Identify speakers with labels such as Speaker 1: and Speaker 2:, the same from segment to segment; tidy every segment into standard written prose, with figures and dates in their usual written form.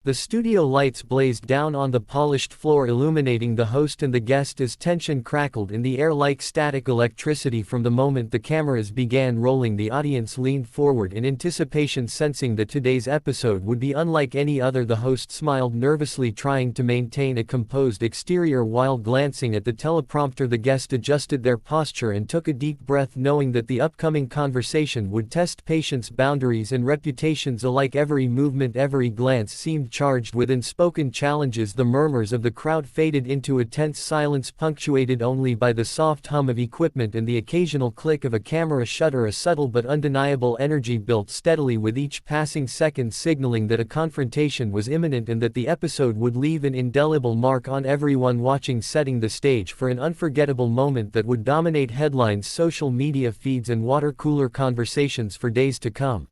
Speaker 1: The studio lights blazed down on the polished floor, illuminating the host and the guest as tension crackled in the air like static electricity. From the moment the cameras began rolling, the audience leaned forward in anticipation, sensing that today's episode would be unlike any other. The host smiled nervously, trying to maintain a composed exterior while glancing at the teleprompter. The guest adjusted their posture and took a deep breath, knowing that the upcoming conversation would test patience' boundaries and reputations alike. Every movement, every glance seemed charged with unspoken challenges. The murmurs of the crowd faded into a tense silence, punctuated only by the soft hum of equipment and the occasional click of a camera shutter. A subtle but undeniable energy built steadily with each passing second, signaling that a confrontation was imminent and that the episode would leave an indelible mark on everyone watching, setting the stage for an unforgettable moment that would dominate headlines, social media feeds, and water cooler conversations for days to come.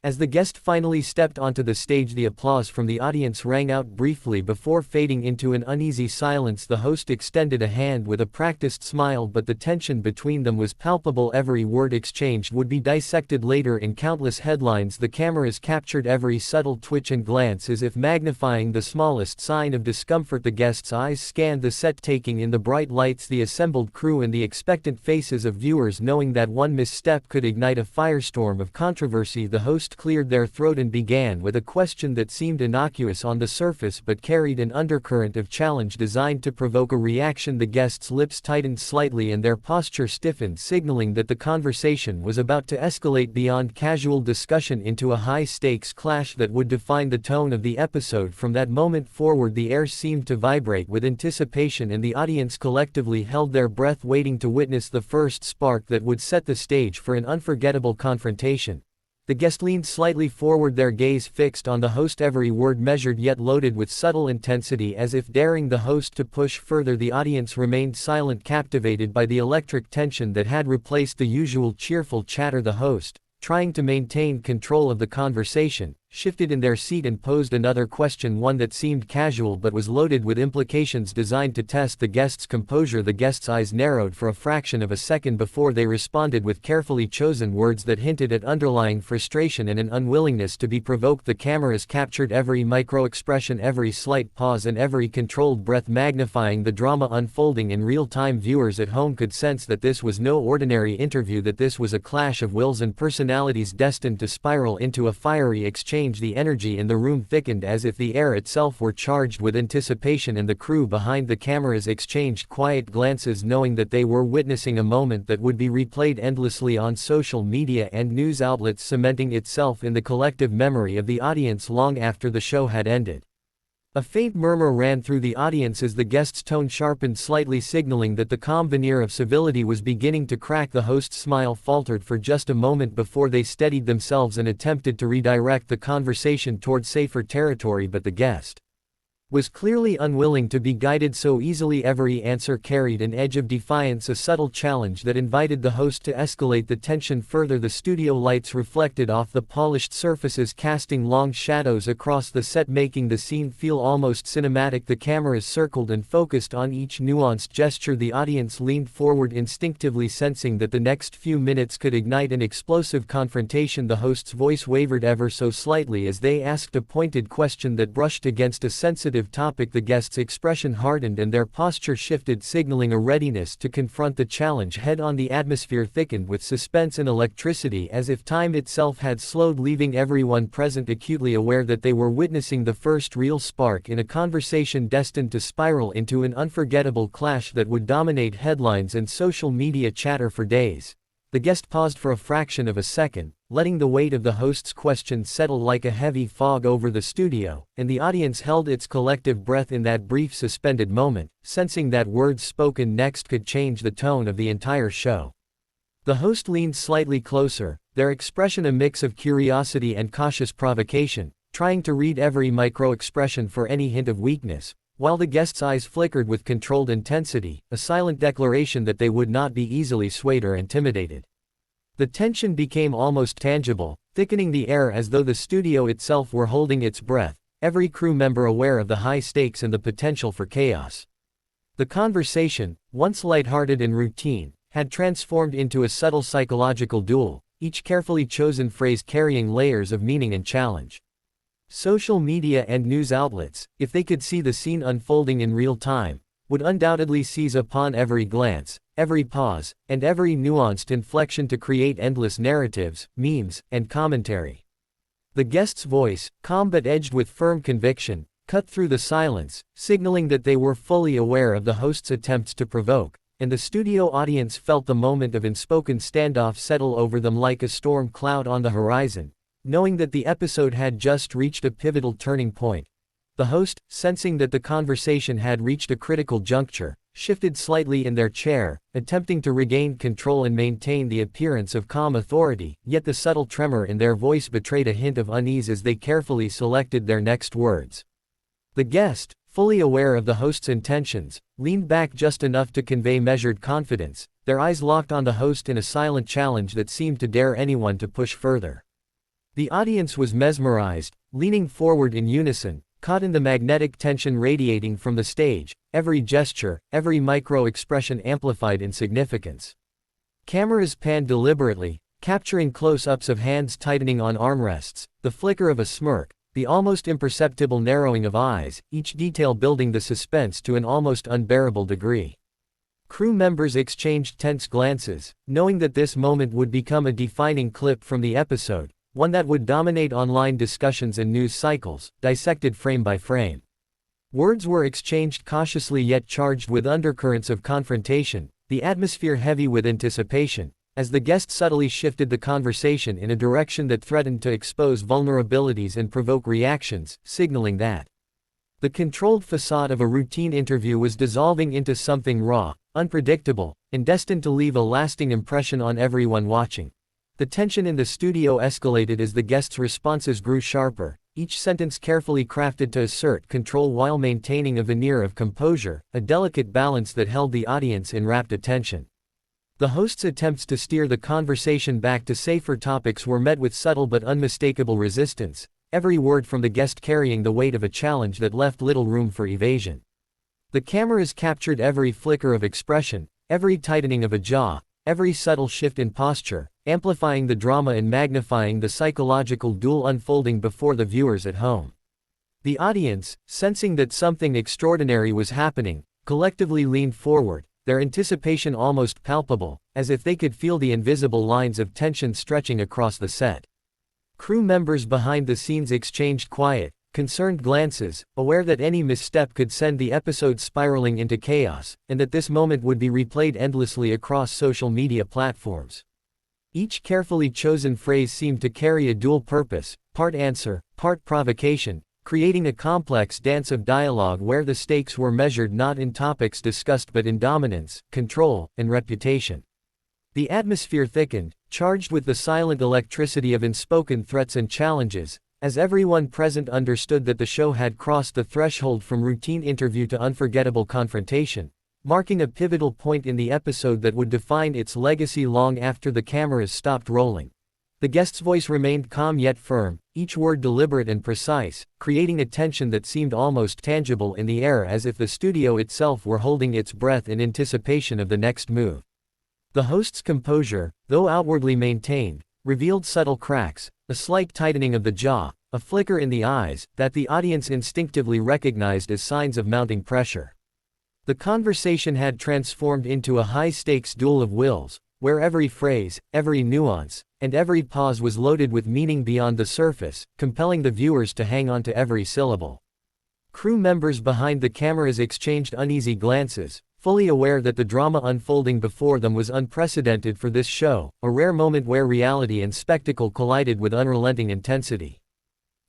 Speaker 1: As the guest finally stepped onto the stage, the applause from the audience rang out briefly before fading into an uneasy silence. The host extended a hand with a practiced smile, but the tension between them was palpable. Every word exchanged would be dissected later in countless headlines. The cameras captured every subtle twitch and glance, as if magnifying the smallest sign of discomfort. The guest's eyes scanned the set, taking in the bright lights, the assembled crew, and the expectant faces of viewers, knowing that one misstep could ignite a firestorm of controversy. The host cleared their throat and began with a question that seemed innocuous on the surface but carried an undercurrent of challenge designed to provoke a reaction. The guests' lips tightened slightly and their posture stiffened, signaling that the conversation was about to escalate beyond casual discussion into a high-stakes clash that would define the tone of the episode. From that moment forward, the air seemed to vibrate with anticipation, and the audience collectively held their breath, waiting to witness the first spark that would set the stage for an unforgettable confrontation. The guest leaned slightly forward, their gaze fixed on the host, every word measured yet loaded with subtle intensity, as if daring the host to push further. The audience remained silent, captivated by the electric tension that had replaced the usual cheerful chatter. The host, trying to maintain control of the conversation, shifted in their seat and posed another question, one that seemed casual but was loaded with implications designed to test the guest's composure. The guest's eyes narrowed for a fraction of a second before they responded with carefully chosen words that hinted at underlying frustration and an unwillingness to be provoked. The cameras captured every micro-expression, every slight pause, and every controlled breath, magnifying the drama unfolding in real time. Viewers at home could sense that this was no ordinary interview, that this was a clash of wills and personalities destined to spiral into a fiery exchange. The energy in the room thickened as if the air itself were charged with anticipation, and the crew behind the cameras exchanged quiet glances, knowing that they were witnessing a moment that would be replayed endlessly on social media and news outlets, cementing itself in the collective memory of the audience long after the show had ended. A faint murmur ran through the audience as the guest's tone sharpened slightly, signaling that the calm veneer of civility was beginning to crack. The host's smile faltered for just a moment before they steadied themselves and attempted to redirect the conversation toward safer territory, but the guest was clearly unwilling to be guided so easily. Every answer carried an edge of defiance, a subtle challenge that invited the host to escalate the tension further. The studio lights reflected off the polished surfaces, casting long shadows across the set, making the scene feel almost cinematic. The cameras circled and focused on each nuanced gesture. The audience leaned forward, instinctively sensing that the next few minutes could ignite an explosive confrontation. The host's voice wavered ever so slightly as they asked a pointed question that brushed against a sensitive topic. The guest's expression hardened and their posture shifted, signaling a readiness to confront the challenge head-on. The atmosphere thickened with suspense and electricity, as if time itself had slowed, leaving everyone present acutely aware that they were witnessing the first real spark in a conversation destined to spiral into an unforgettable clash that would dominate headlines and social media chatter for days. The guest paused for a fraction of a second, letting the weight of the host's question settle like a heavy fog over the studio, and the audience held its collective breath in that brief suspended moment, sensing that words spoken next could change the tone of the entire show. The host leaned slightly closer, their expression a mix of curiosity and cautious provocation, trying to read every micro-expression for any hint of weakness, while the guest's eyes flickered with controlled intensity, a silent declaration that they would not be easily swayed or intimidated. The tension became almost tangible, thickening the air as though the studio itself were holding its breath, every crew member aware of the high stakes and the potential for chaos. The conversation, once lighthearted and routine, had transformed into a subtle psychological duel, each carefully chosen phrase carrying layers of meaning and challenge. Social media and news outlets, if they could see the scene unfolding in real time, would undoubtedly seize upon every glance, every pause, and every nuanced inflection to create endless narratives, memes, and commentary. The guest's voice, calm but edged with firm conviction, cut through the silence, signaling that they were fully aware of the host's attempts to provoke, and the studio audience felt the moment of unspoken standoff settle over them like a storm cloud on the horizon, knowing that the episode had just reached a pivotal turning point. The host, sensing that the conversation had reached a critical juncture, shifted slightly in their chair, attempting to regain control and maintain the appearance of calm authority, yet the subtle tremor in their voice betrayed a hint of unease as they carefully selected their next words. The guest, fully aware of the host's intentions, leaned back just enough to convey measured confidence, their eyes locked on the host in a silent challenge that seemed to dare anyone to push further. The audience was mesmerized, leaning forward in unison, caught in the magnetic tension radiating from the stage, every gesture, every micro-expression amplified in significance. Cameras panned deliberately, capturing close-ups of hands tightening on armrests, the flicker of a smirk, the almost imperceptible narrowing of eyes, each detail building the suspense to an almost unbearable degree. Crew members exchanged tense glances, knowing that this moment would become a defining clip from the episode, one that would dominate online discussions and news cycles, dissected frame by frame. Words were exchanged cautiously yet charged with undercurrents of confrontation, the atmosphere heavy with anticipation, as the guest subtly shifted the conversation in a direction that threatened to expose vulnerabilities and provoke reactions, signaling that the controlled facade of a routine interview was dissolving into something raw, unpredictable, and destined to leave a lasting impression on everyone watching. The tension in the studio escalated as the guests' responses grew sharper, each sentence carefully crafted to assert control while maintaining a veneer of composure, a delicate balance that held the audience in rapt attention. The host's attempts to steer the conversation back to safer topics were met with subtle but unmistakable resistance, every word from the guest carrying the weight of a challenge that left little room for evasion. The cameras captured every flicker of expression, every tightening of a jaw, every subtle shift in posture, amplifying the drama and magnifying the psychological duel unfolding before the viewers at home. The audience, sensing that something extraordinary was happening, collectively leaned forward, their anticipation almost palpable, as if they could feel the invisible lines of tension stretching across the set. Crew members behind the scenes exchanged quiet, concerned glances, aware that any misstep could send the episode spiraling into chaos, and that this moment would be replayed endlessly across social media platforms. Each carefully chosen phrase seemed to carry a dual purpose, part answer, part provocation, creating a complex dance of dialogue where the stakes were measured not in topics discussed but in dominance, control, and reputation. The atmosphere thickened, charged with the silent electricity of unspoken threats and challenges, as everyone present understood that the show had crossed the threshold from routine interview to unforgettable confrontation, marking a pivotal point in the episode that would define its legacy long after the cameras stopped rolling. The guest's voice remained calm yet firm, each word deliberate and precise, creating a tension that seemed almost tangible in the air as if the studio itself were holding its breath in anticipation of the next move. The host's composure, though outwardly maintained, revealed subtle cracks, a slight tightening of the jaw, a flicker in the eyes, that the audience instinctively recognized as signs of mounting pressure. The conversation had transformed into a high-stakes duel of wills, where every phrase, every nuance, and every pause was loaded with meaning beyond the surface, compelling the viewers to hang on to every syllable. Crew members behind the cameras exchanged uneasy glances, fully aware that the drama unfolding before them was unprecedented for this show, a rare moment where reality and spectacle collided with unrelenting intensity.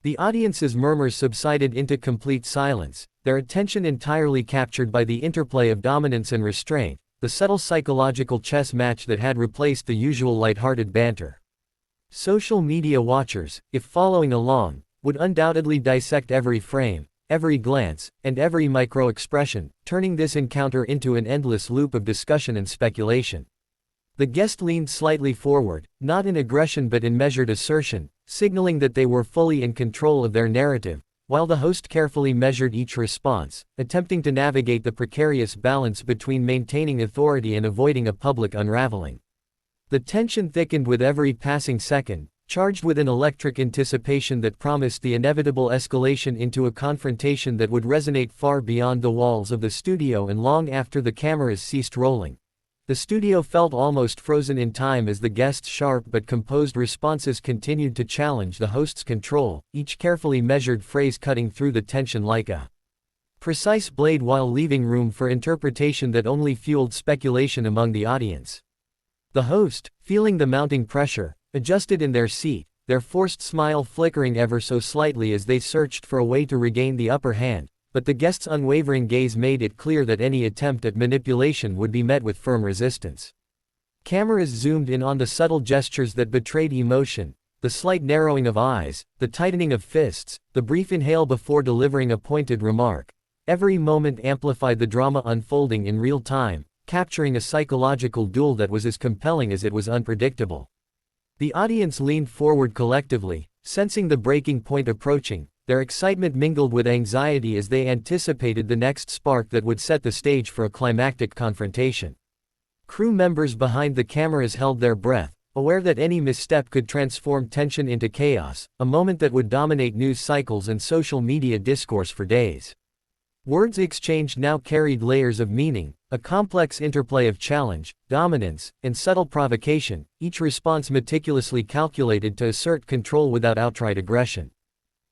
Speaker 1: The audience's murmurs subsided into complete silence, their attention entirely captured by the interplay of dominance and restraint, the subtle psychological chess match that had replaced the usual lighthearted banter. Social media watchers, if following along, would undoubtedly dissect every frame, every glance, and every micro-expression, turning this encounter into an endless loop of discussion and speculation. The guest leaned slightly forward, not in aggression but in measured assertion, signaling that they were fully in control of their narrative, while the host carefully measured each response, attempting to navigate the precarious balance between maintaining authority and avoiding a public unraveling. The tension thickened with every passing second, charged with an electric anticipation that promised the inevitable escalation into a confrontation that would resonate far beyond the walls of the studio and long after the cameras ceased rolling. The studio felt almost frozen in time as the guests' sharp but composed responses continued to challenge the host's control, each carefully measured phrase cutting through the tension like a precise blade while leaving room for interpretation that only fueled speculation among the audience. The host, feeling the mounting pressure, adjusted in their seat, their forced smile flickering ever so slightly as they searched for a way to regain the upper hand, but the guest's unwavering gaze made it clear that any attempt at manipulation would be met with firm resistance. Cameras zoomed in on the subtle gestures that betrayed emotion, the slight narrowing of eyes, the tightening of fists, the brief inhale before delivering a pointed remark. Every moment amplified the drama unfolding in real time, capturing a psychological duel that was as compelling as it was unpredictable. The audience leaned forward collectively, sensing the breaking point approaching, their excitement mingled with anxiety as they anticipated the next spark that would set the stage for a climactic confrontation. Crew members behind the cameras held their breath, aware that any misstep could transform tension into chaos, a moment that would dominate news cycles and social media discourse for days. Words exchanged now carried layers of meaning, a complex interplay of challenge, dominance, and subtle provocation, each response meticulously calculated to assert control without outright aggression.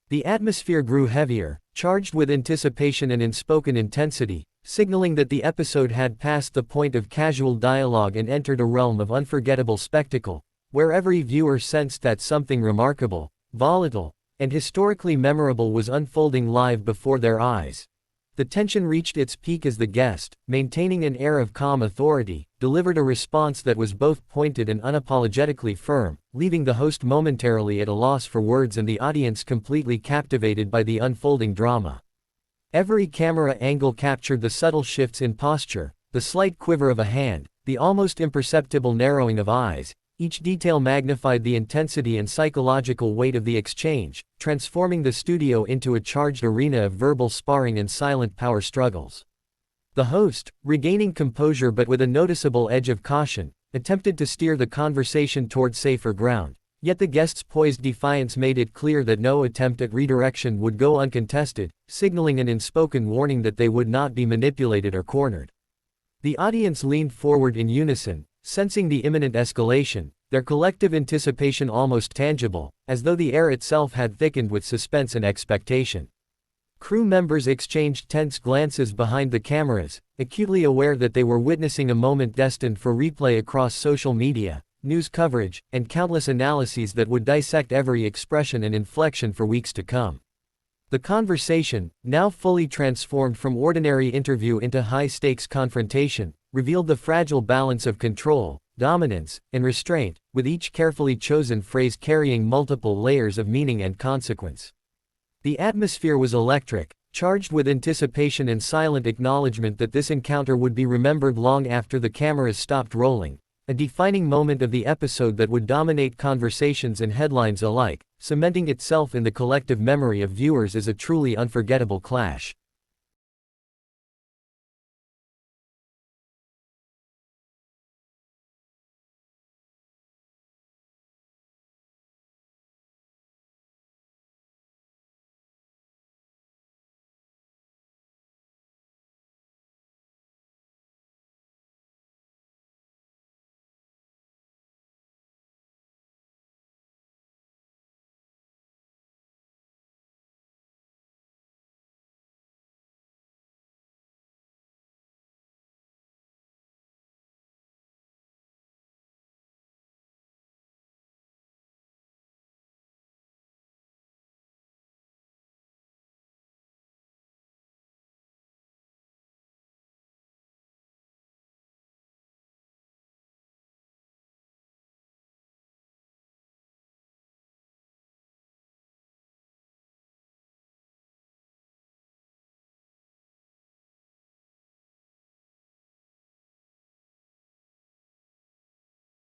Speaker 1: The atmosphere grew heavier, charged with anticipation and unspoken intensity, signaling that the episode had passed the point of casual dialogue and entered a realm of unforgettable spectacle, where every viewer sensed that something remarkable, volatile, and historically memorable was unfolding live before their eyes. The tension reached its peak as the guest, maintaining an air of calm authority, delivered a response that was both pointed and unapologetically firm, leaving the host momentarily at a loss for words and the audience completely captivated by the unfolding drama. Every camera angle captured the subtle shifts in posture, the slight quiver of a hand, the almost imperceptible narrowing of eyes. Each detail magnified the intensity and psychological weight of the exchange, transforming the studio into a charged arena of verbal sparring and silent power struggles. The host, regaining composure but with a noticeable edge of caution, attempted to steer the conversation toward safer ground, yet the guest's poised defiance made it clear that no attempt at redirection would go uncontested, signaling an unspoken warning that they would not be manipulated or cornered. The audience leaned forward in unison, sensing the imminent escalation, their collective anticipation almost tangible, as though the air itself had thickened with suspense and expectation. Crew members exchanged tense glances behind the cameras, acutely aware that they were witnessing a moment destined for replay across social media, news coverage, and countless analyses that would dissect every expression and inflection for weeks to come. The conversation, now fully transformed from ordinary interview into high-stakes confrontation, revealed the fragile balance of control, dominance, and restraint, with each carefully chosen phrase carrying multiple layers of meaning and consequence. The atmosphere was electric, charged with anticipation and silent acknowledgement that this encounter would be remembered long after the cameras stopped rolling, a defining moment of the episode that would dominate conversations and headlines alike, cementing itself in the collective memory of viewers as a truly unforgettable clash.